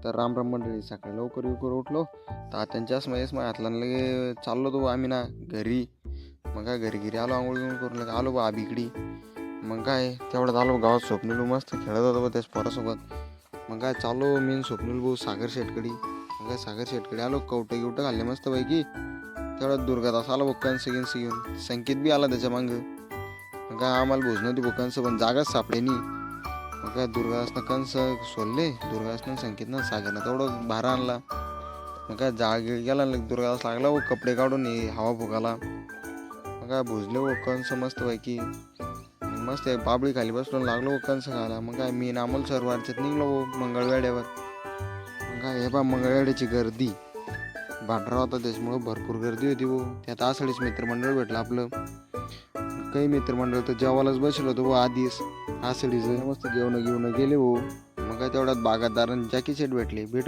तर राम मंडळी, सकाळी लवकर उठलो. तात्यांच्या महेश माझ्या हातला लगे चाललो तो आम्ही ना घरी. मग काय घरी आलो, आंघोळ करून लगे आलो बा आबीकडे. मग काय तेवढ्यात आलो गावात. स्वप्नील मस्त खेळत होतो बा त्याच पोरासोबत. मग काय चाललो मी स्वप्नील भाऊ सागर शेटकडे. मग काय सागर शेटकडे आलो, कवटे खाल्ले मस्त पैकी. तेवढ्यात दुर्गादास आला बघ कंस घेऊन. संकेत बी आला त्याच्या मागं. मग काय आम्हाला भोज नव्हती बघ कंस, पण जागाच सापडेनी. मग काय दुर्गादासनं कंस सोडले. दुर्गादासनं संकेतनं सागरनं तेवढं भार आणला. मग काय जाग गेला दुर्गादास लागला व कपडे काढून हवा फुगाला. मग काय भुजले व कंस मस्त पैकी. मस्त एक बाबळी खाली बसलो, लागलो कंस खायला. मग काय मी अमोल सर वारच्यात निघलो मंगळवेड्यावर. मग काय हे बा मंगळवेड्याची गर्दी भांडरा होता, त्याच्यामुळं भरपूर गर्दी होती वो. त्यात आसळीच मित्रमंडळ भेटलं आपलं. काही मित्रमंडळ तर जेवायलाच बसलो होतो आधीच आसळीचं. मस्त जेवण गेले हो. मग काय तेवढ्यात बागायतदार जॅकी सेट भेटले.